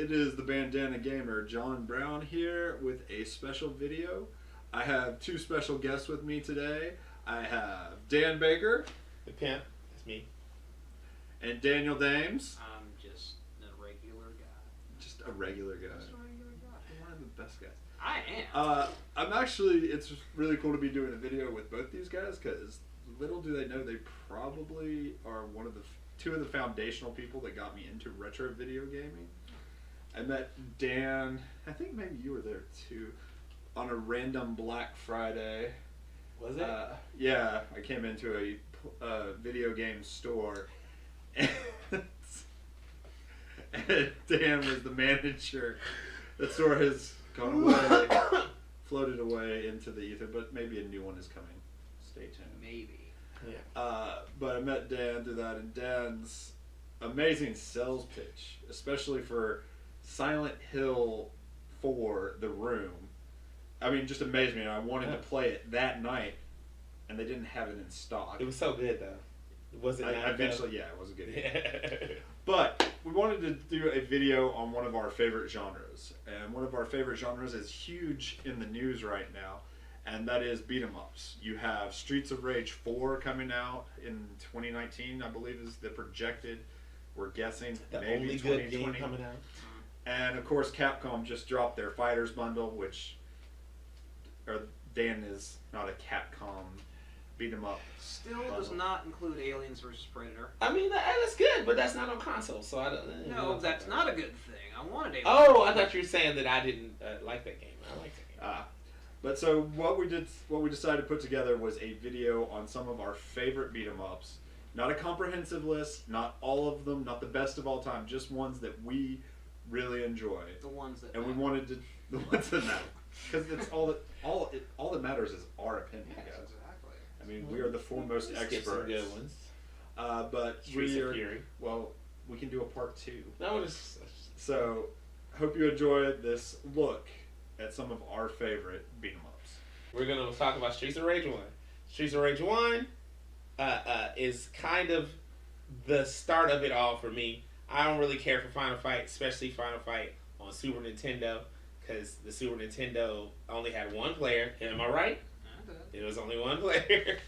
it is the Bandana Gamer, John Brown here with a special video. I have two special guests with me today. I have Dan Baker. The pimp, that's me. And Daniel Dames. I'm just a regular guy. Just a regular guy. Just a regular guy. You're one of the best guys. I am. I'm actually, it's really cool to be doing a video with both these guys because little do they know they probably are one of the two of the foundational people that got me into retro video gaming. I met Dan, I think maybe you were there too, on a random Black Friday. Was it? Yeah, I came into a video game store and Dan was the manager. The store has gone away, floated away into the ether, but maybe a new one is coming. Stay tuned. Maybe. Yeah. But I met Dan through that, and Dan's amazing sales pitch, especially for Silent Hill 4, The Room. I mean, just amazed me, and I wanted to play it that night, and they didn't have it in stock. It was so good though. Was it? Eventually, yeah, it was a good game. But we wanted to do a video on one of our favorite genres, and one of our favorite genres is huge in the news right now, and that is beat 'em ups. You have Streets of Rage 4 coming out in 2019, I believe is the projected. We're guessing The maybe only 2020. good game coming out. And of course, Capcom just dropped their Fighters bundle, which, or Dan is not a Capcom beat 'em up. Still does not include Aliens vs. Predator. I mean, that's good, but that's not on console, so I don't. No, that's not a good thing. I wanted Aliens. Oh, I thought you were saying that I didn't like that game. I like that game. But so what we decided to put together was a video on some of our favorite beat 'em ups. Not a comprehensive list, not all of them, not the best of all time, just ones that we really enjoy. The ones that. And we wanted to the ones that matter, because it's all that matters is our opinion, Yes, guys. exactly. I mean, we are the foremost Skip experts. some good ones. But Streets of Fury. well, we can do a part 2. No, it's. So, hope you enjoy this look at some of our favorite beat 'em ups. We're gonna talk about Streets of Rage 1. Streets of Rage 1 is kind of the start of it all for me. I don't really care for Final Fight, especially Final Fight on Super Nintendo, because the Super Nintendo only had one player. Am I right? It was only one player.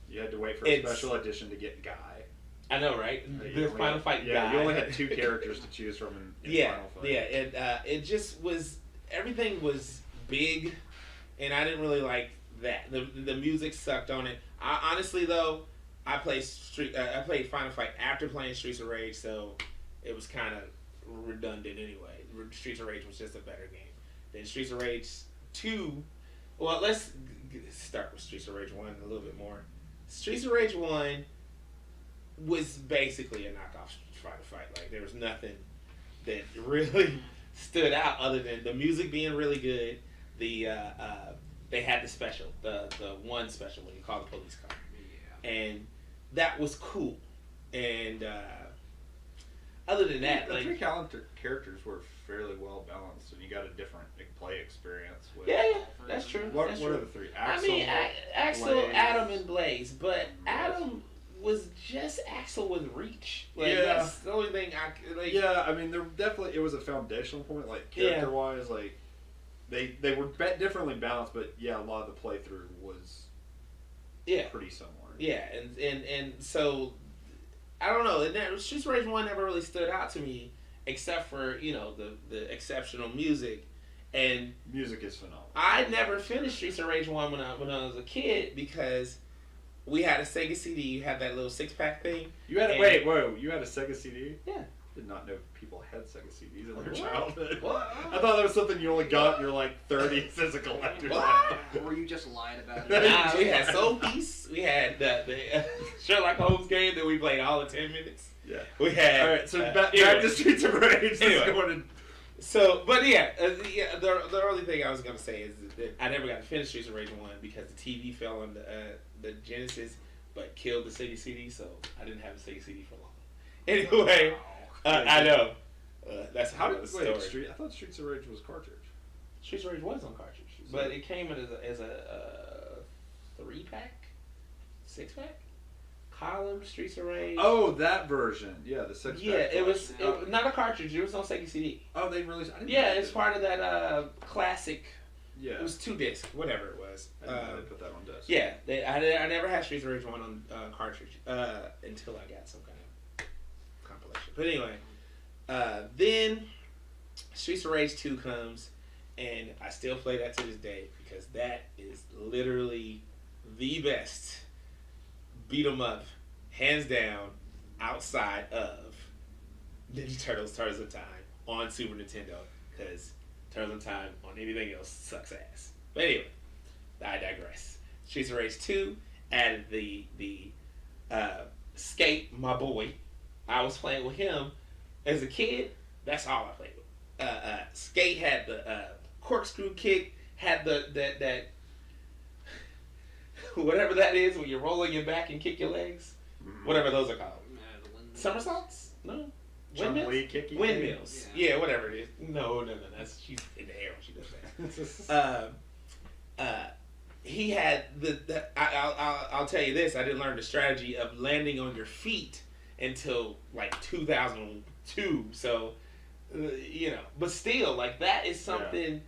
You had to wait for a special edition to get Guy. I know, right? The Final Fight Guy. Yeah, you only had 2 characters to choose from in Final Fight. Yeah. It just was, everything was big, and I didn't really like that. The music sucked on it. Honestly, though, I played Final Fight after playing Streets of Rage, so it was kind of redundant anyway. Streets of Rage was just a better game. Then Streets of Rage 2. Well, let's start with Streets of Rage 1 a little bit more. Streets of Rage 1 was basically a knockoff Final Fight. Like, there was nothing that really stood out other than the music being really good. They had the special, the one special when you call the police car. Yeah. And that was cool. And other than that, the like, 3 characters were fairly well balanced, and you got a different play experience with. yeah, that's true. What that's are true. the 3? Axel, I mean, Axel, Blaze. Adam, and Blaze, but Adam was just Axel with reach. Like, Yeah. that's the only thing I like. Yeah, I mean, it was a foundational point, like character wise, like they were differently balanced, but yeah, a lot of the playthrough was pretty similar. Yeah, and so I don't know. Streets of Rage 1 never really stood out to me, except for the exceptional music. And music is phenomenal. I never finished Streets of Rage 1 when I was a kid because we had a Sega CD. You had that little 6-pack thing. You had you had a Sega CD? Yeah. Did not know people had Sega CDs in their What? childhood. What? I thought that was something you only got when you're like 30 as a collector. Or were you just lied about it? Nah, we had Soul Piece. We had the Sherlock Holmes game that we played all in 10 minutes. Yeah. We had. All right, so back to Streets of Rage. Anyway. So, but the only thing I was gonna say is that I never got to finish Streets of Rage 1 because the TV fell on the Genesis, but killed the Sega CD, so I didn't have the Sega CD for long. Anyway, I know that's another story. I thought Streets of Rage was cartridge. Streets of Rage was on cartridge, but it came as a 3-pack, 6-pack. Harlem Streets of Rage. Oh, that version. Yeah, the 6-pack. Yeah, it was collection. not a cartridge. It was on Sega CD. Oh, they released. I didn't Yeah, know it's they part of that classic. did. Yeah. It was 2 discs, whatever it was. I didn't know they put that on disc. Yeah, I never had Streets of Rage 1 on cartridge until I got some kind of compilation. But anyway, then Streets of Rage 2 comes, and I still play that to this day because that is literally the best beat 'em up, hands down, outside of Ninja Turtles: Turtles in Time on Super Nintendo, because Turtles in Time on anything else sucks ass. But anyway, I digress. Streets of Rage 2 added the Skate, my boy. I was playing with him as a kid. That's all I played with. Skate had the corkscrew kick, had that whatever that is when you're rolling your back and kick your legs. Mhm. Whatever those are called. The wind- Somersaults? No. Chun-Li Windmills? kicky Windmills. Yeah. Yeah, whatever it is. No. That's she's in the air when she does that. He had I'll tell you this. I didn't learn the strategy of landing on your feet until like 2002. So, but still, like that is something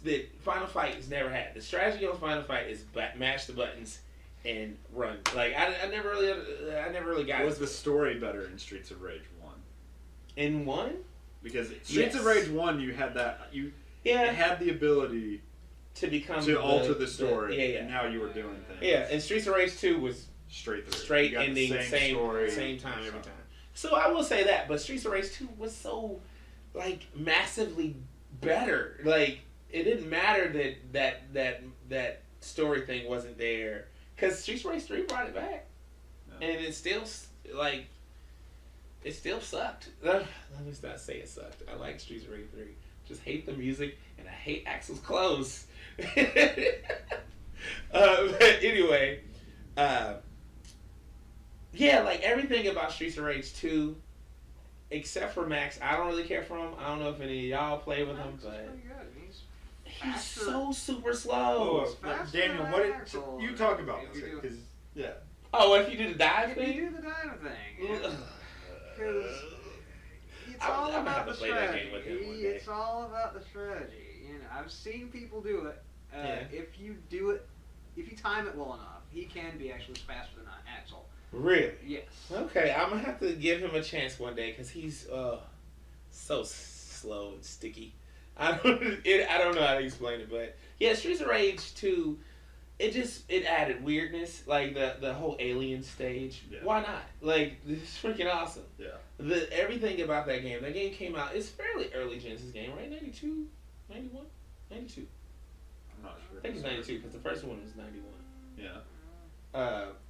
that Final Fight has never had. The strategy on Final Fight is mash the buttons and run. Like I never really got Was it. the story better in Streets of Rage 1? In one? Because Streets of Rage 1, you had that. You Yeah. had the ability To become to alter the story. yeah. And now you were doing things. Yeah, and Streets of Rage 2 was Straight through. straight You got the ending, same story, time every time. So I will say that, but Streets of Rage 2 was so like massively better. Like it didn't matter that story thing wasn't there, because Streets of Rage 3 brought it back, and it still like it still sucked. Let me not say it sucked. I like Streets of Rage 3. Just hate the music, and I hate Axel's clothes. But anyway, yeah, like everything about Streets of Rage 2, except for Max, I don't really care for him. I don't know if any of y'all play with him, Max is but pretty good. He's he's faster. so super slow. It's faster Daniel, than what Axel. you talk about If this? you do- Because yeah. Oh, if you do the dive If you thing? do the dive thing, Ugh. because it's I'm all gonna about have the to play that strategy. game with him one day. It's all about the strategy. I've seen people do it. Yeah. If you do it, if you time it well enough, he can be actually faster than Axel. Really? Yes. Okay, I'm gonna have to give him a chance one day, because he's so slow and sticky. I don't know how to explain it, but yeah, Streets of Rage 2, it added weirdness, like the whole alien stage. Yeah. Why not? Like, it's freaking awesome. Yeah. Everything about that game came out, it's fairly early Genesis game, right? 92? 91? 92. I'm not sure. I think it's 92, because the first one was 91. Yeah.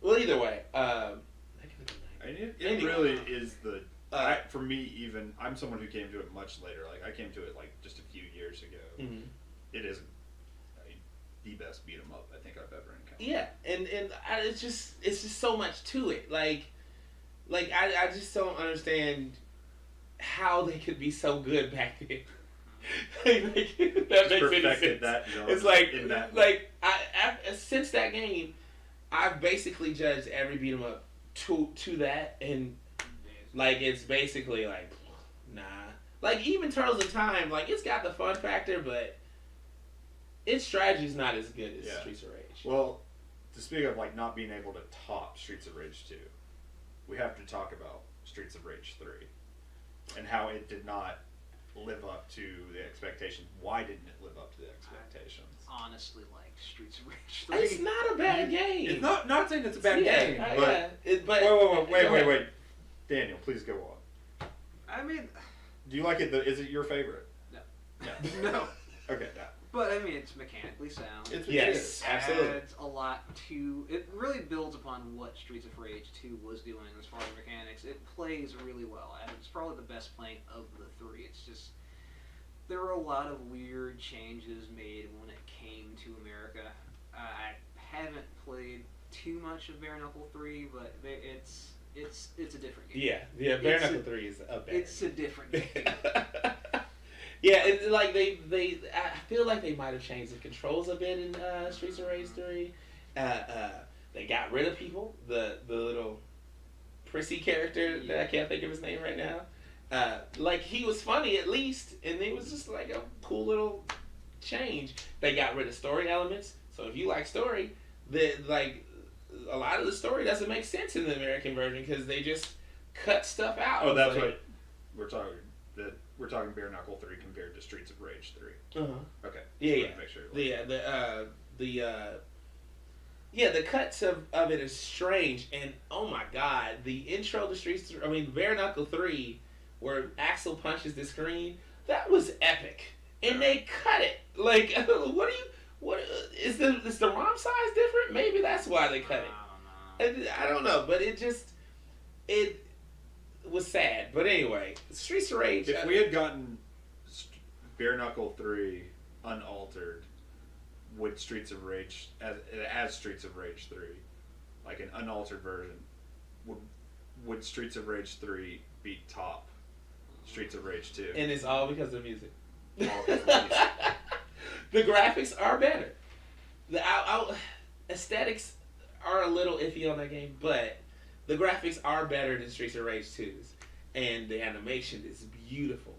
Well, either way, I mean, it Anyway. really is the. For me, even I'm someone who came to it much later. Like I came to it like just a few years ago. mhm. It is the best beat 'em up I think I've ever encountered. Yeah, and it's just so much to it. Like I just don't understand how they could be so good back then. That makes any Perfected sense. that genre It's like in that since that game, I've basically judged every beat 'em up to that, and like it's basically like nah. Like even Turtles in Time, like it's got the fun factor, but its strategy's not as good as Yeah. Streets of Rage. Well, to speak of like not being able to top Streets of Rage 2, we have to talk about Streets of Rage 3 and how it did not live up to the expectations. Why didn't it live up to the expectations? Honestly, like Streets of Rage 3. It's not a bad game. It's not saying it's a bad game, but yeah. But wait. Daniel, please go on. I mean, Do you like it? Is it your favorite? No. No. no. Okay. No. But I mean, it's mechanically sound. It's Yes, It absolutely. adds a lot to it. Really builds upon what Streets of Rage 2 was doing as far as mechanics. It plays really well, and it's probably the best playing of the three. It's just there were a lot of weird changes made when it came to America. I haven't played too much of Bare Knuckle 3, but it's a different game. Yeah. Bare It's Knuckle a- 3 is a bad It's a different game. Yeah, it's like they I feel like they might have changed the controls a bit in Streets of Rage 3. They got rid of people. The little prissy character that I can't think of his name right now. Like, he was funny at least, and it was just like a cool little change. They got rid of story elements, so if you like story, a lot of the story doesn't make sense in the American version because they just cut stuff out. Oh, that's what we're talking. We're talking Bare Knuckle 3 compared to Streets of Rage 3. Okay. Yeah. Make sure the cuts of it is strange, and oh my god, the intro to Bare Knuckle 3, where Axel punches the screen, that was epic, and they cut it. Like, what is the ROM size different? Maybe that's why they cut it. I don't know, but it was sad. But anyway, Streets of Rage. If we had gotten Bare Knuckle 3 unaltered with Streets of Rage as Streets of Rage 3, like an unaltered version, would Streets of Rage 3 beat top Streets of Rage 2? And it's all because of the music. All because of the music. The graphics are better. The aesthetics are a little iffy on that game, but the graphics are better than Streets of Rage 2's. And the animation is beautiful.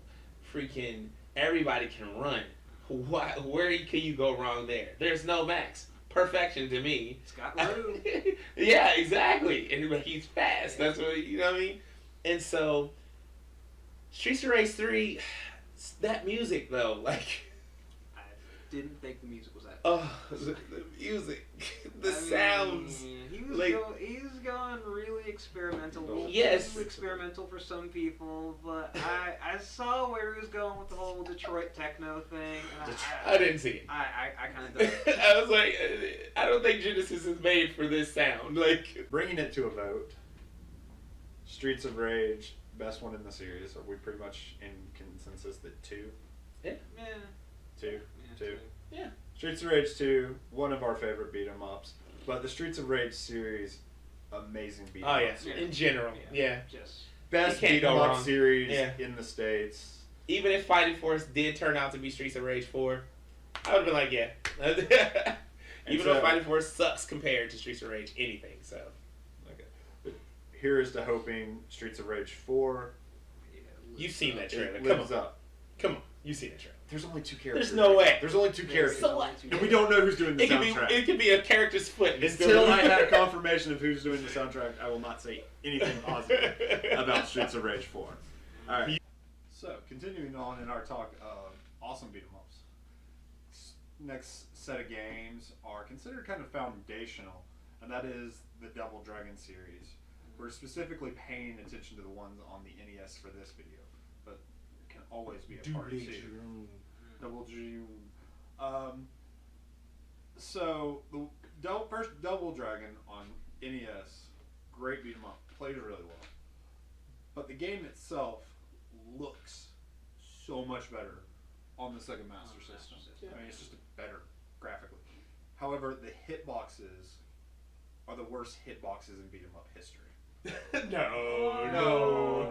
Freaking everybody can run. Where can you go wrong there? There's no max. Perfection to me. It's got room. Yeah, exactly. And he's fast. That's what, you know what I mean? And so, Streets of Rage 3, that music though, like... I didn't think the music was that. Oh, the music, the sounds. He was going really experimental. Yes. Experimental for some people, but I saw where he was going with the whole Detroit techno thing. And I didn't see it. I kind of did. I was like, I don't think Genesis is made for this sound. Like, bringing it to a vote, Streets of Rage, best one in the series. Are we pretty much in consensus that 2? Yeah. 2. 2. Yeah. Streets of Rage 2, one of our favorite beat 'em ups, but the Streets of Rage series, amazing beat 'em up series. In general, yeah. Just Best beat 'em up series in the States. Even if Fighting Force did turn out to be Streets of Rage 4, I would have been like, yeah. Even though Fighting Force sucks compared to Streets of Rage anything, so. Okay. But here's to hoping Streets of Rage 4. You've seen that trailer. Lives up. Come on. You've seen that trailer. There's only 2 characters. There's no way. There's only 2 characters. So what? And we don't know who's doing the soundtrack. It could be a character's foot. Until I have confirmation of who's doing the soundtrack, I will not say anything positive about Streets of Rage 4. Alright. So, continuing on in our talk of awesome beat 'em ups. Next set of games are considered kind of foundational, and that is the Double Dragon series. We're specifically paying attention to the ones on the NES for this video, but it can always be a part 2. Double Dragon. So the first Double Dragon on NES, great beat 'em up, plays really well, but the game itself looks so much better on the Sega Master System. I mean, it's just better graphically. However, the hitboxes are the worst hitboxes in beat 'em up history. No.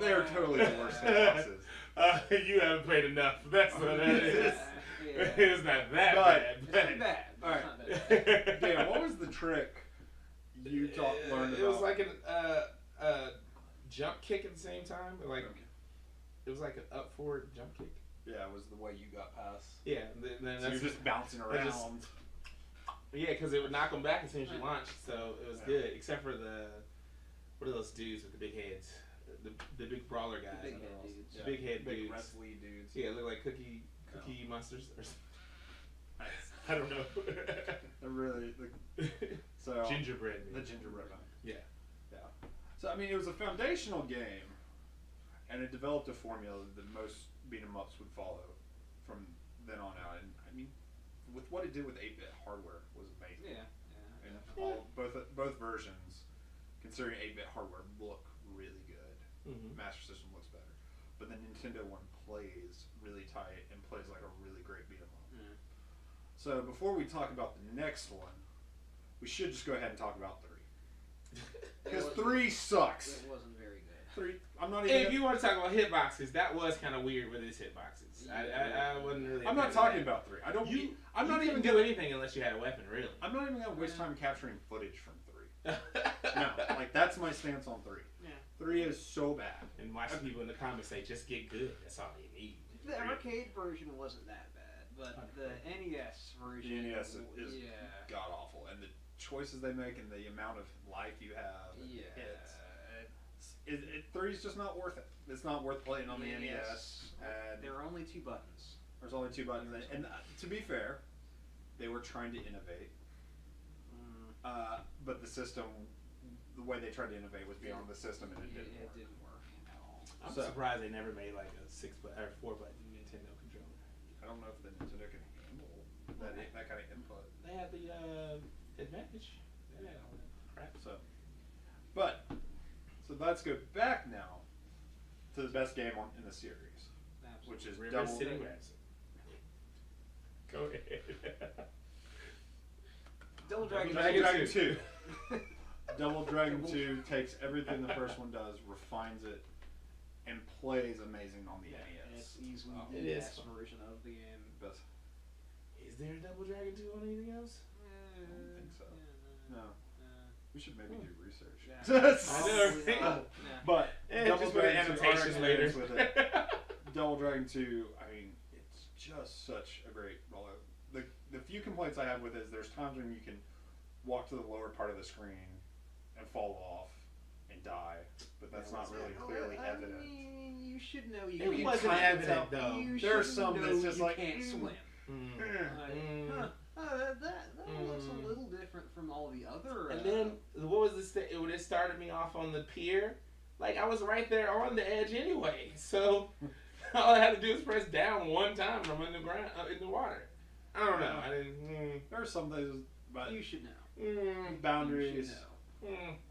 They're totally the worst hitboxes. You haven't played enough. That's what that is. It's not that bad. It's pretty bad. All right. Dan, what was the trick you learned about? It was like a jump kick at the same time. Like it was like an up forward jump kick. Yeah, it was the way you got past. Yeah. Then so you're just bouncing around. Yeah, because it would knock them back as soon as you launched, so it was good. Except for what are those dudes with the big heads? The big brawler guys. Big head dudes. Yeah. Big head dudes. Big wrestly dudes. Yeah, look like cookie monsters or something. I don't know. They're really so gingerbread. The gingerbread man. Yeah. So I mean, it was a foundational game, and it developed a formula that most beat 'em ups would follow from then on out. And I mean, with what it did with 8-bit hardware was amazing. Yeah. And both versions, considering 8-bit hardware, look really good. Mm-hmm. Master System looks better, but the Nintendo one plays really tight and plays like a really great beat 'em up. Mm. So before we talk about the next one, we should just go ahead and talk about 3. Because 3 sucks. It wasn't very good. 3. I'm not even. If you want to talk about hitboxes, that was kind of weird with his hitboxes. I wasn't really. I'm not talking about 3. I don't. I'm not even do anything unless you had a weapon, really. I'm not even gonna waste time capturing footage from 3. No, like that's my stance on 3. Yeah. 3 is so bad. And watch people in the comments say, just get good. That's all they need. The arcade version wasn't that bad, but the NES version. The NES is yeah. god awful, and the choices they make and the amount of life you have. Yeah. It 3 is just not worth it. It's not worth playing on the NES. And there are only 2 buttons. there's only 2 buttons, and to be fair, they were trying to innovate. But the system, the way they tried to innovate was beyond the system, and it didn't work at all. I'm surprised they never made like a 4-button Nintendo controller. I don't know if the Nintendo can handle that kind of input. They had the advantage. They had all that crap. So let's go back now to the best game in the series, which is River City Ransom. Go ahead. Double Dragon Dragon 2. Double Dragon 2 takes everything the first one does, refines it, and plays amazing on the NES. It's easily It the is best version of the game. Best. Is there a Double Dragon 2 on anything else? I don't think so. No. We should maybe do research. Yeah. I know. But Double just put Dragon 2, our annotations later. experience with it. Double Dragon 2, I mean, it's just such a great rollout. The few complaints I have with it is there's times when you can walk to the lower part of the screen and fall off and die, but that's not really clearly evident. I mean, you should know you It can't wasn't swim. evident, though. You There are should some know that's just you like, can't swim. That looks a Mm. little different from all the other. And then, what was this? When it started me off on the pier, like I was right there on the edge anyway. So all I had to do was press down one time and I'm in the ground, in the water. I don't know. I didn't. There are some things, but you should know. boundaries. You should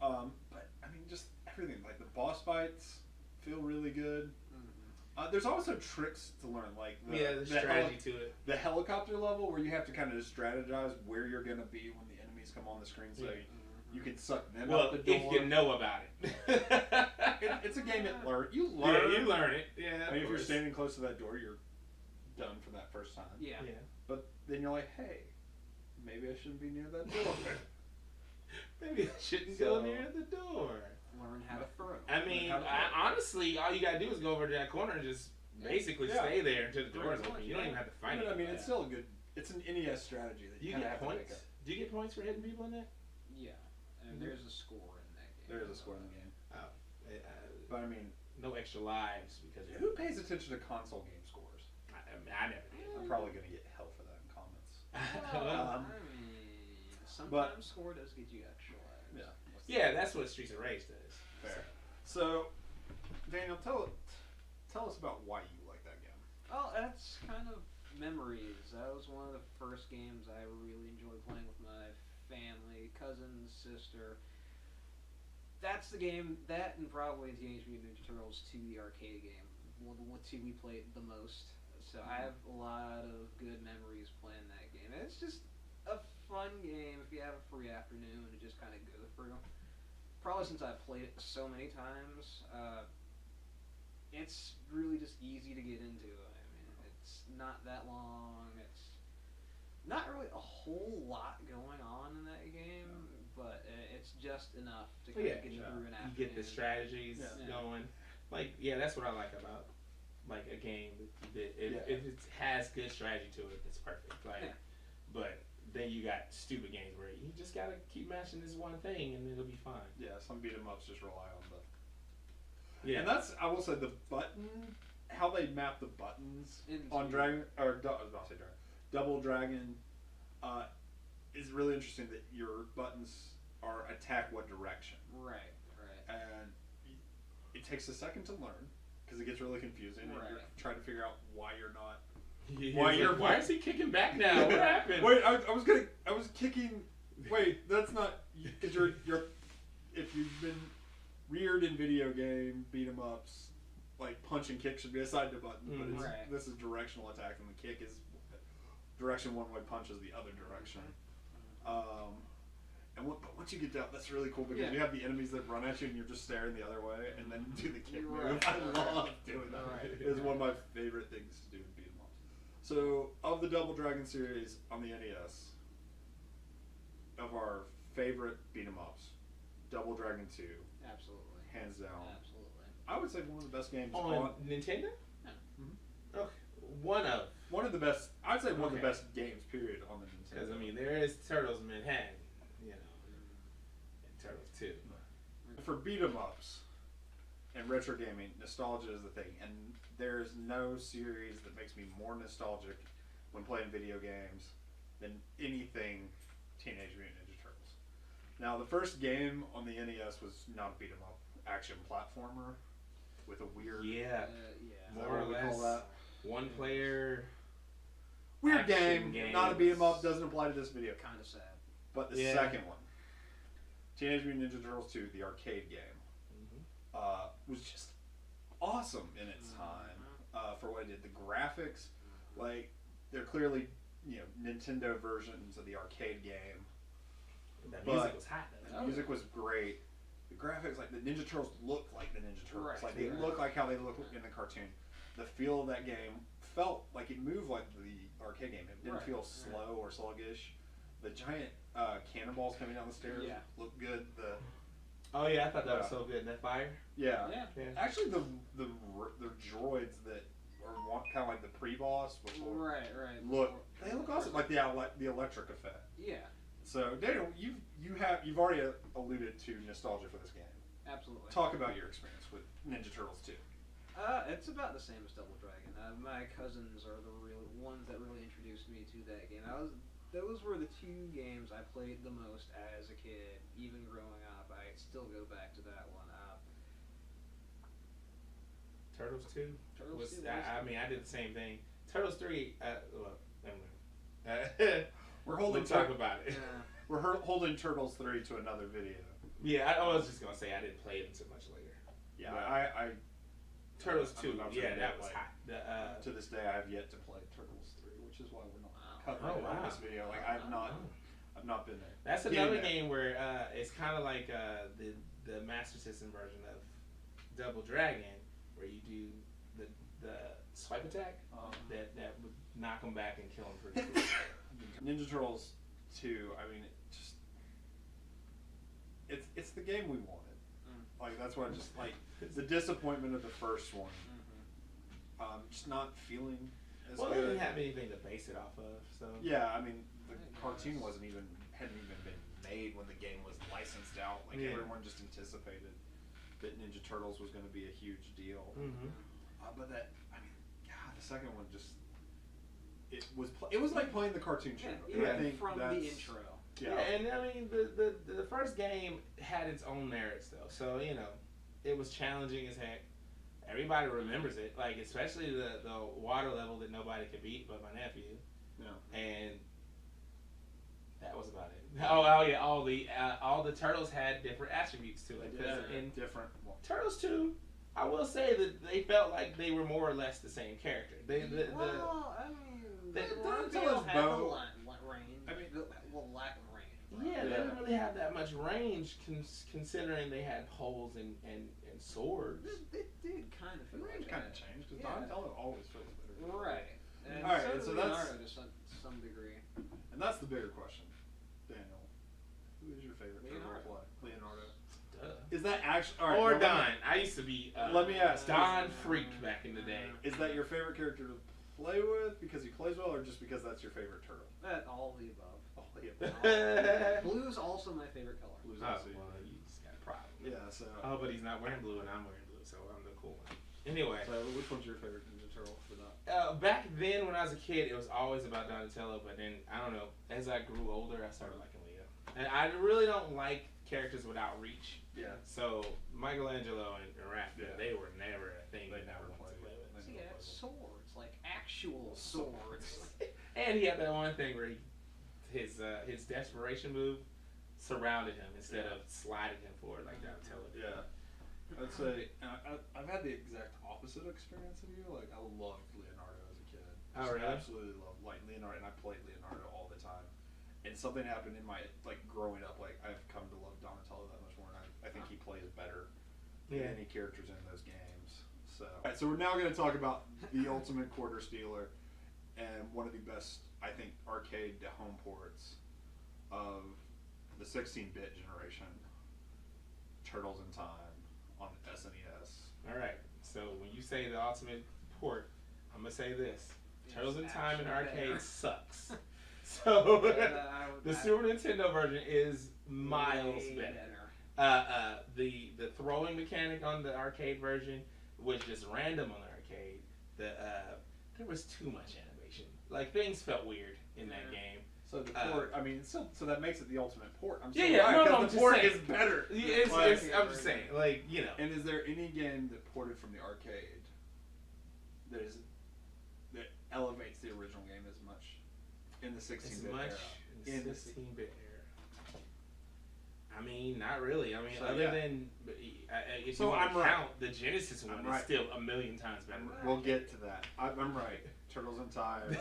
know. But I mean, just everything. Like the boss fights feel really good. Mm-hmm. There's also tricks to learn, like the strategy to it. The helicopter level, where you have to kind of just strategize where you're gonna be when the enemies come on the screen, so you can suck them out the door. If you know about it. It's a game that learn. You Yeah, learn. you learn it. Yeah. I mean, if you're standing close to that door, you're done for that first time. Yeah. But then you're like, hey, maybe I shouldn't be near that door. Maybe I shouldn't go near the door. Learn how to throw. I mean, honestly, all you gotta do is go over to that corner and just basically stay there until the door is open. You don't even have to fight it. I mean, it's still a good. It's an NES strategy that Do you kinda get have to make points? up. Do you get points for hitting people in that? Yeah. And there's a score in that game. There is a score in the game. Oh. But I mean, No extra lives because who pays attention to console game scores? I never did. I'm probably gonna get hell for that in comments. Well, I mean, sometimes score does get you extra lives. Yeah, that's what Streets of Rage does. Fair. So, Daniel, tell us about why you like that game. Well, that's kind of memories. That was one of the first games I really enjoyed playing with my family, cousins, sister. That's the game, that and probably Teenage Mutant Ninja Turtles 2, the arcade game. Well, the two we played the most. So I have a lot of good memories playing that game. And it's just a fun game if you have a free afternoon and just kind of go through. Probably since I've played it so many times, it's really just easy to get into. I mean, it's not that long. It's not really a whole lot going on in that game, but it's just enough to kind of get you through an afternoon. You get the strategies going. Like, that's what I like about like a game. If it has good strategy to it, it's perfect. Like, but then you got stupid games where you just gotta keep mashing this one thing and it'll be fine. Yeah, some beat 'em ups just rely on the. Yeah, And that's, I will say, the button, how they map the buttons Into- on Dragon, I was about to say Dragon, Double Dragon, is really interesting that your buttons are attack what direction. Right. And it takes a second to learn, because it gets really confusing, and you're trying to figure out why you're not. Why is he kicking back now? What happened? Wait, I was kicking. Wait, that's not because you're. If you've been reared in video game beat 'em ups, like punch and kick should be assigned to buttons, but this is directional attack, and the kick is direction one way, punch is the other direction. But once you get down, that's really cool because you have the enemies that run at you, and you're just staring the other way, and then do the kick move. I love doing that. It's one of my favorite things to do in beat 'em ups. So, of the Double Dragon series on the NES, of our favorite beat 'em ups, Double Dragon 2, Absolutely. hands down. Absolutely. I would say one of the best games On Nintendo? Yeah. Okay. One of the best. I'd say one of the Okay. best games. Period on the Nintendo. because I mean there is Turtles in Manhattan, you know, and Turtles 2. For beat 'em ups and retro gaming, nostalgia is the thing, and there's no series that makes me more nostalgic when playing video games than anything Teenage Mutant Ninja Turtles. Now, the first game on the NES was not a beat 'em up action platformer with a weird, Yeah, Yeah. more or what we call less. that? One player. Weird Action game, not a beat 'em games. up. Doesn't apply to this video. Kind of sad. But the Yeah. second one, Teenage Mutant Ninja Turtles 2, the arcade game, was just awesome in its time for what it did. The graphics, like, they're clearly, Nintendo versions of the arcade game. That But- music was hot The though. music was great. The graphics, like, the Ninja Turtles look like the Ninja Turtles. Right, Like, they right. look like how they look in the cartoon. The feel of that game felt like it moved like the arcade game. It didn't Right, feel right. slow or sluggish. The giant cannonballs coming down the stairs Yeah. looked good. Oh yeah, I thought that was Yeah. so good. That fire. Yeah. Yeah. Actually, the droids that are kind of like the pre-boss before Right. they look awesome, like the electric effect. Yeah. So Daniel, you've already alluded to nostalgia for this game. Absolutely. Talk about your experience with Ninja Turtles 2. It's about the same as Double Dragon. My cousins are the real ones that really introduced me to that game. Those were the two games I played the most as a kid. Even growing up, I still go back to that one. Turtles 2. Turtles was, 2 was- I mean, I did the same thing. Turtles 3. Well, We're holding we'll talk about it. We're holding Turtles 3 to another video. Yeah, I was just gonna say I didn't play it until much later. Yeah, But I Turtles I'm 2. not Yeah, sure that was like, hot. to this day I have yet to play Turtles 3, which is why we're not covering Oh, it on wow. this video. Like I've not been there. That's Getting another there. game where it's kind of like the Master System version of Double Dragon, where you do the swipe attack that would knock them back and kill them pretty quick. Ninja Turtles 2, I mean, it's the game we wanted. Like that's what I just like the disappointment of the first one. Just not feeling as Well, they good. didn't have anything to base it off of, so Yeah, I mean the cartoon hadn't even been made when the game was licensed out. Like Yeah. everyone just anticipated that Ninja Turtles was going to be a huge deal. But the second one just it was like playing the cartoon show. And I think from the that's- intro. Yeah, and I mean the first game had its own merits though, so it was challenging as heck. Everybody remembers it, like especially the water level that nobody could beat but my nephew. Yeah. And that was about it. Oh yeah, all the turtles had different attributes to it. 'Cause in different. Turtles 2, I will say that they felt like they were more or less the same character. I mean, Donatello's had the bow- range. I mean, lack of range. Yeah, they didn't really have that much range considering they had poles and swords. It did kind of The feel range like kind of that. changed because Yeah. Donatello always feels better. Right. And All right, so and did so that's- Leonardo to some degree. And that's the bigger question, Daniel. Who is your favorite turtle Leonardo. to play? Leonardo. Duh. Is that actually all right, Or well, Don. I used to be Let me ask. Don Freak back in the day. Is that your favorite character to play with because he plays well, or just because that's your favorite turtle? All of the above. Oh, Blue's also my favorite color. Blue's Oh, also- well, you just got a problem. Yeah. So. Oh, but he's not wearing blue and I'm wearing blue, so I'm the cool one. Anyway. So which one's your favorite Ninja Turtle for that? Back then, when I was a kid, it was always about Donatello. But then, I don't know. As I grew older, I started liking Leo. And I really don't like characters without reach. Yeah. So Michelangelo and Raphael, Yeah. they were never a thing They that I never wanted to played. play with. They He had swords, like actual swords. And he had that one thing where his desperation move surrounded him instead of sliding him forward like Donatello did. Yeah. I'd say I've had the exact opposite experience of you. Like I loved Leonardo as a kid. Oh, Just really? Absolutely loved Leonardo, and I played Leonardo all the time. And something happened in my growing up. Like I've come to love Donatello that much more, and I think he plays better than any characters in those games. So, all right, so we're now going to talk about the ultimate quarter stealer and one of the best, I think, arcade to home ports of the 16-bit generation. Turtles in Time on SNES. All right. So when you say the ultimate port, I'm gonna say this: Turtles in Time in arcade sucks. So the Super Nintendo version is miles better. The throwing mechanic on the arcade version was just random on the arcade. There was too much animation. Like things felt weird in that game. So the port, I mean, so that makes it the ultimate port. I'm the port is better. I'm just saying, like, you know. And is there any game that ported from the arcade that elevates the original game as much in the 16-bit era? In the 16-bit era. I mean, not really. I mean, So, other than if you want to count, the Genesis one is still a million times better. We'll get to that. I'm right. Turtles in Time,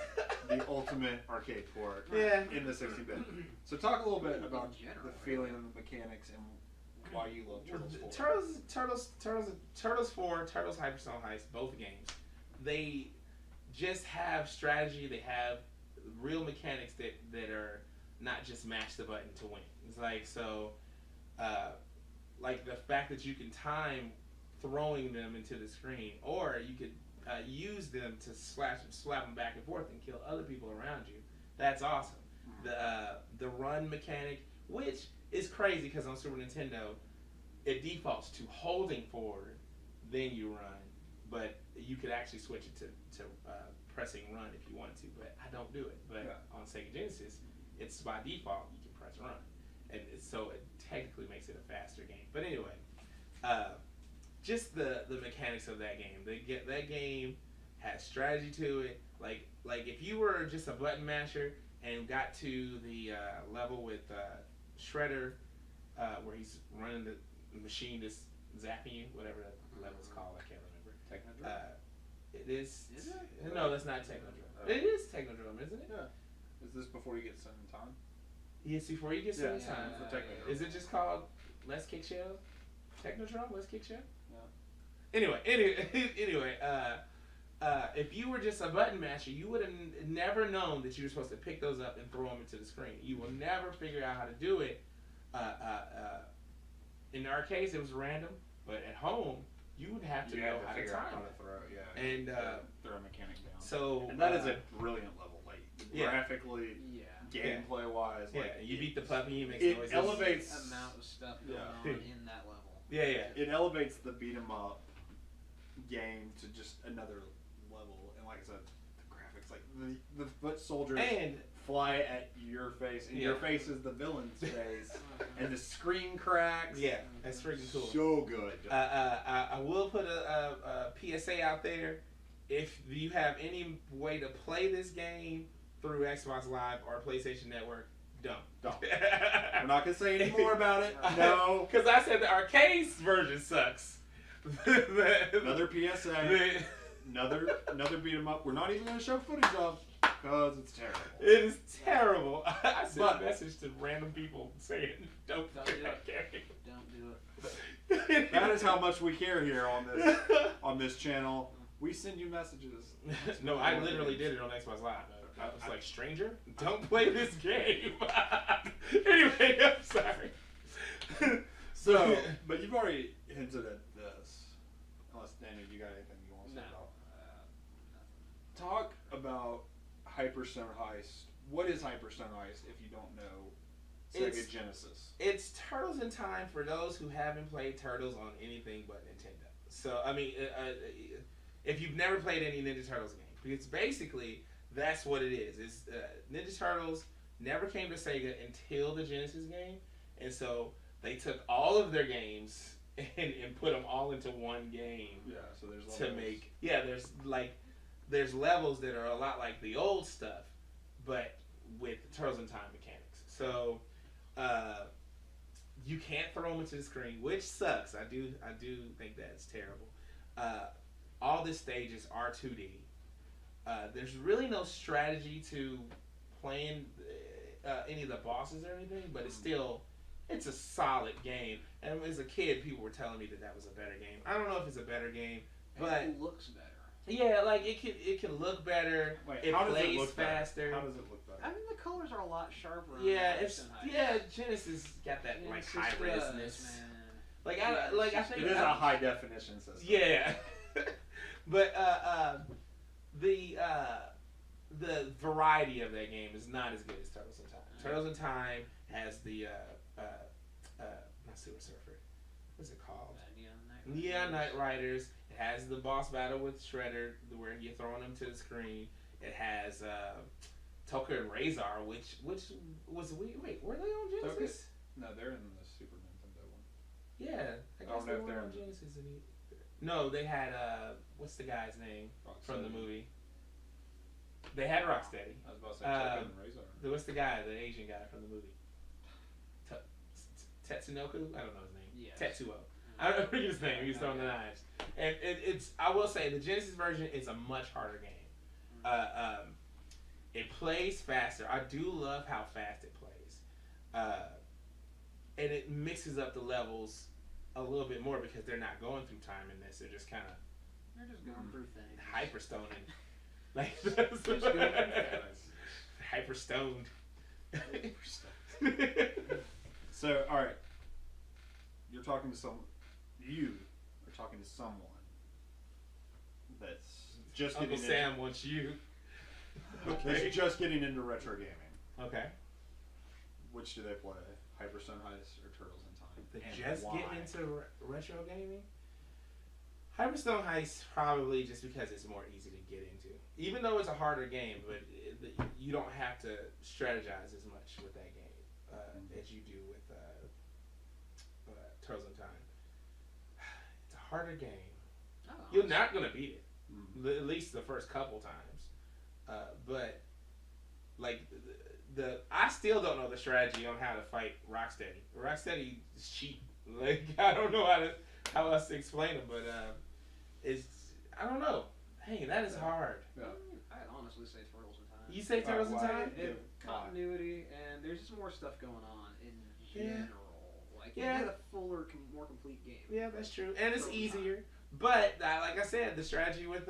the ultimate arcade port in the 16-bit. So talk a little bit about the feeling and the mechanics and why you love Turtles 4. Turtles 4, Turtles Hypersonic Heist, both games. They just have strategy. They have real mechanics that are not just mash the button to win. It's like, so, like the fact that you can time throwing them into the screen, or you could use them to slap them back and forth and kill other people around you. That's awesome. The run mechanic, which is crazy because on Super Nintendo, it defaults to holding forward, then you run, but you could actually switch it to pressing run if you wanted to, but I don't do it. But on Sega Genesis, it's by default, you can press run. And so it technically makes it a faster game. But anyway, just the mechanics of that game. That game has strategy to it. Like if you were just a button masher and got to the level with Shredder, where he's running the machine that's zapping you, whatever that level's called, I can't remember. Technodrome? It is. Is it? No, that's not Technodrome. It is Technodrome, isn't it? Yeah. Is this before you get Sun in Time? Yes, before you get to the time. For Technodrome. Is it just called Let's Kick Shell? Technodrome? Let's Kick Shell? Yeah. Anyway, if you were just a button masher, you would have never known that you were supposed to pick those up and throw them into the screen. You will never figure out how to do it. In the arcades, it was random, but at home, you would have to know how to time it. Throw, and throw a mechanic down. So and that is a brilliant level, like graphically, gameplay wise. Yeah, like, you beat the puppy, it makes it noises. Elevates the amount of stuff going on in that level. Yeah. It elevates the beat 'em up game to just another level, and like I said, the graphics, like the foot soldiers fly at your face, and your face is the villain's face, and the screen cracks. Yeah, that's freaking cool. So good. I will put a PSA out there. If you have any way to play this game through Xbox Live or PlayStation Network, don't. We're not gonna say any more about it. No, because I said the arcade version sucks. Another PSA. Another beat 'em up. We're not even gonna show footage of because it's terrible. It is terrible. I sent a message to random people saying, "Don't do it. Don't do it." That is how much we care here on this channel. We send you messages. No, I literally did it on Xbox Live. I was like, stranger, don't play this game. Anyway, I'm sorry. So, but you've already hinted at this. Unless, Daniel, you got anything you want to say about? Talk about Hyperstone Heist. What is Hyperstone Heist if you don't know Sega Genesis? It's Turtles in Time for those who haven't played Turtles on anything but Nintendo. So, I mean, if you've never played any Ninja Turtles game, because basically that's what it is. It's Ninja Turtles never came to Sega until the Genesis game, and so they took all of their games and put them all into one game. Yeah, so there's levels. There's levels that are a lot like the old stuff, but with Turtles in Time mechanics. So you can't throw them into the screen, which sucks. I do think that's terrible. All this stage are 2D. There's really no strategy to playing any of the bosses or anything, but it's a solid game. And as a kid, people were telling me that was a better game. I don't know if it's a better game, but it looks better. Yeah, like it can look better. It plays faster. How does it look better? I mean, the colors are a lot sharper. Yeah, Genesis got that like high resness. I think it is a high definition system. Yeah, but the variety of that game is not as good as Turtles in Time. Turtles in Time has the not Super Surfer. What's it called? Neon Knight Riders. It has the boss battle with Shredder, where you're throwing them to the screen. It has Toka and Razor, which was wait, were they on Genesis? No, they're in the Super Nintendo one. Yeah, I guess they were on Genesis. No, they had what's the guy's name from the movie? They had Rocksteady. I was about to say Toka and Razor. What's the guy, the Asian guy from the movie? Tetsunoku? I don't know his name. Yes. Tetsuo. I don't know his name. He was throwing the knives. And it's, I will say, the Genesis version is a much harder game. It plays faster. I do love how fast it plays. And it mixes up the levels a little bit more because they're not going through time in this. They're just kind of... They're just going through things. Hyperstoning. Like, hyperstoned. So, all right, you're talking to someone. You are talking to someone that's just Uncle getting Sam wants you. that's just getting into retro gaming. Okay. Which do they play? Hyperstone Heist or Turtles in Time? They And just why? getting into retro gaming. Hyperstone Heist probably just because it's more easy to get into, even though it's a harder game. But you don't have to strategize as much with that game as you do with Turtles in Time. It's a harder game. Oh, You're not gonna beat it, Mhm. at least the first couple times. But like I still don't know the strategy on how to fight Rocksteady. Rocksteady is cheap. Like I don't know how else to explain it, but I don't know. Hey, that is hard. Yeah. I'd honestly say Turtles in Time. You say Turtles in Why? Time? Continuity, and there's just more stuff going on in general. Like, you Yeah. get a fuller, more complete game. Yeah, that's true, and it's Turtles in Time. easier. But like I said, the strategy with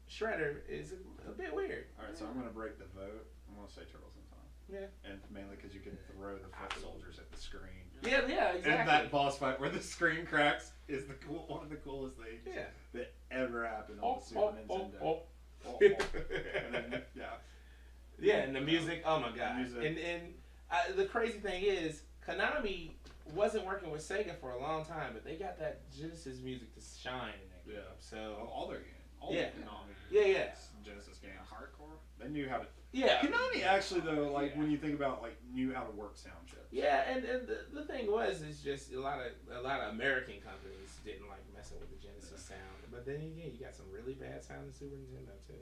Shredder is a bit weird. All right, so I'm going to break the vote. I'm going to say Turtles in Time. Yeah. And mainly because you can throw the foot soldiers at the screen. Yeah, exactly. And that boss fight where the screen cracks is one of the coolest things Yeah. that ever happened on the Super Nintendo. And then, yeah. Yeah, and the music. Oh my god. Music. And the crazy thing is, Konami wasn't working with Sega for a long time, but they got that Genesis music to shine in that game. Yeah. So All their games. All Yeah. the Konami Yeah. Genesis games. Hardcore. They knew how to. Yeah. Konami actually though, like Yeah. when you think about like knew how to work sound chips. Yeah, and the thing was, is just a lot of American companies didn't like messing with the Genesis sound. But then again, you got some really bad sound in Super Nintendo too.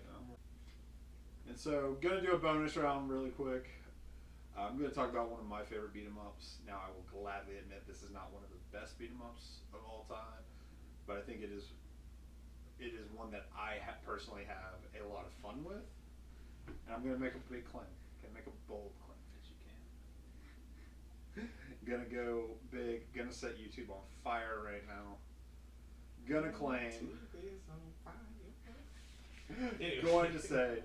And so, gonna do a bonus round really quick. I'm gonna talk about one of my favorite beat 'em ups. Now, I will gladly admit this is not one of the best beat 'em ups of all time, but I think it is one that I personally have a lot of fun with. And I'm gonna make a big claim. Can make a bold claim. Yes, you can. Gonna go big. Gonna set YouTube on fire right now. Gonna claim. Going to say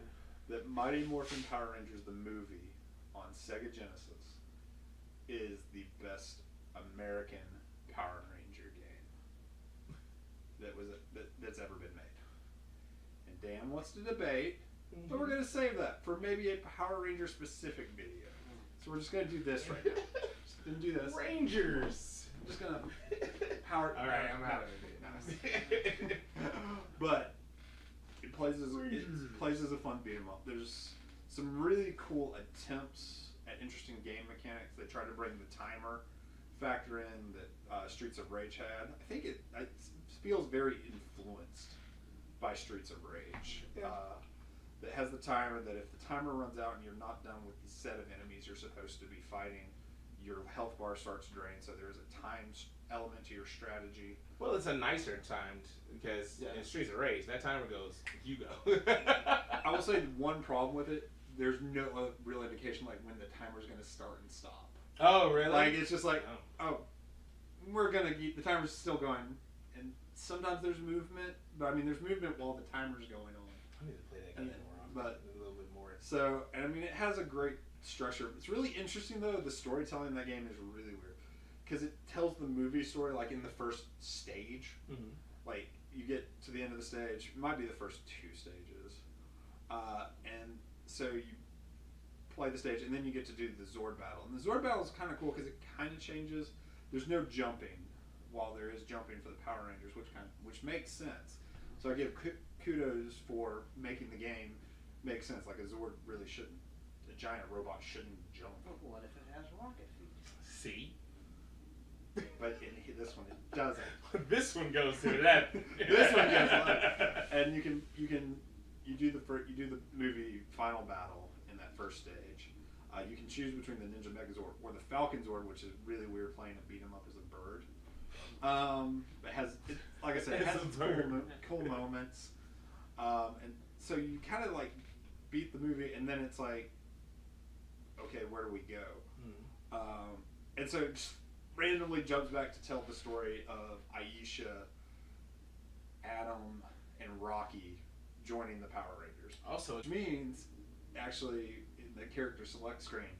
that Mighty Morphin Power Rangers the movie on Sega Genesis is the best American Power Ranger game that's ever been made. And Dan wants to debate, but we're gonna save that for maybe a Power Ranger specific video. So we're just gonna do this right now. Just gonna do this. Rangers. I'm just gonna power. All right, I'm out of it. But it plays as a fun beat 'em up. There's some really cool attempts at interesting game mechanics. They try to bring the timer factor in that Streets of Rage had. I think it feels very influenced by Streets of Rage. Yeah. That has the timer that if the timer runs out and you're not done with the set of enemies you're supposed to be fighting, your health bar starts to drain. So there's a time element to your strategy. Well, it's a nicer timed because in Streets of Rage, that timer goes, you go. I will say one problem with it, there's no real indication like when the timer's going to start and stop. Oh, really? Like, it's just like, oh, the timer's still going. And sometimes there's movement, but I mean, there's movement while the timer's going on. I need to play that game more often. But a little bit more. So, and I mean, it has a great structure. It's really interesting though. The storytelling in that game is really weird. because it tells the movie story like in the first stage. Mm-hmm. Like you get to the end of the stage, it might be the first 2 stages, and so you play the stage, and then you get to do the Zord battle. And the Zord battle is kind of cool because it kind of changes. There's no jumping, while there is jumping for the Power Rangers, which makes sense. So I give kudos for making the game make sense. Like a Zord really shouldn't, a giant robot shouldn't jump. But what if it has rocket feet? See? But in this one it doesn't. This one goes to that. This one gets left. And you do the movie final battle in that first stage. You can choose between the Ninja Megazord or the Falcon Zord, which is really weird playing a beat 'em up as a bird. Like I said, it has its cool moments. And so you kind of like beat the movie, and then it's like, okay, where do we go? And so it just randomly jumps back to tell the story of Aisha, Adam, and Rocky joining the Power Rangers. Also, which means, actually, in the character select screen,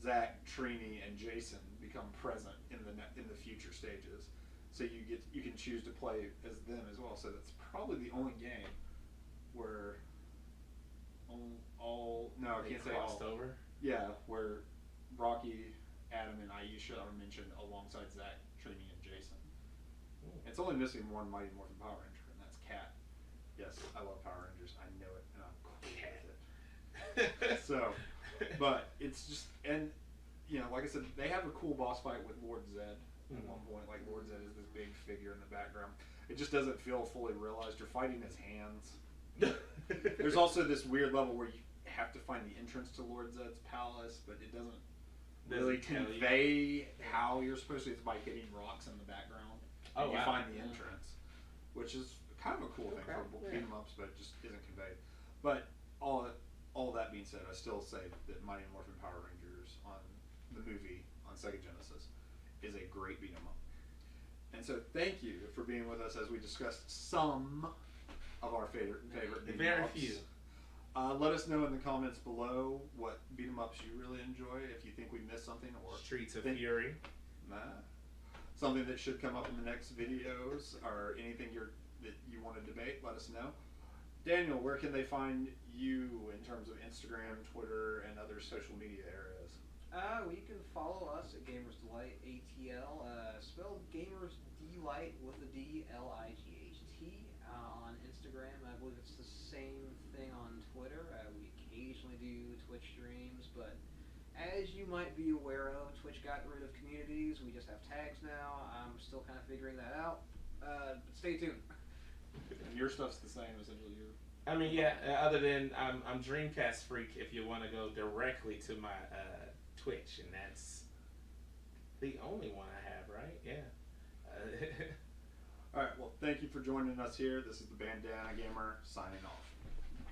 Zach, Trini, and Jason become present in the future stages. So you can choose to play as them as well. So that's probably the only game where I can't say all. Over. Yeah, where Rocky, Adam, and Aisha are mentioned alongside Zach, Trini, and Jason. It's only missing one Mighty Morphin Power Ranger, and that's Cat. Yes, I love Power Rangers. I know it, and I'm cool with it. So, but it's just, and like I said, they have a cool boss fight with Lord Zed at one point. Like Lord Zed is this big figure in the background. It just doesn't feel fully realized. You're fighting his hands. There's also this weird level where you have to find the entrance to Lord Zed's palace, but it doesn't really convey how you're supposed to. It's by hitting rocks in the background. And you find the entrance, which is kind of a cool thing for beat 'em ups, but it just isn't conveyed. But all that being said, I still say that Mighty Morphin Power Rangers on the movie on Sega Genesis is a great beat 'em up. And so thank you for being with us as we discussed some of our favorite beat 'em Very ups. few. Let us know in the comments below what beat 'em ups you really enjoy. If you think we missed something, or Streets of Fury. Something that should come up in the next videos, or anything that you want to debate, let us know. Daniel, where can they find you in terms of Instagram, Twitter, and other social media areas? Well, you can follow us at Gamers Delight ATL, spelled Gamers Delight with a DLIGHT on Instagram. I believe it's the same thing on Twitter. We occasionally do Twitch streams, but as you might be aware of, Twitch got rid of communities. We just have tags now. I'm still kind of figuring that out. But stay tuned. And your stuff's the same, essentially. I mean, yeah. Other than I'm DreamcastFreak. If you want to go directly to my Twitch, and that's the only one I have, right? Yeah. All right. Well, thank you for joining us here. This is the Bandana Gamer signing off.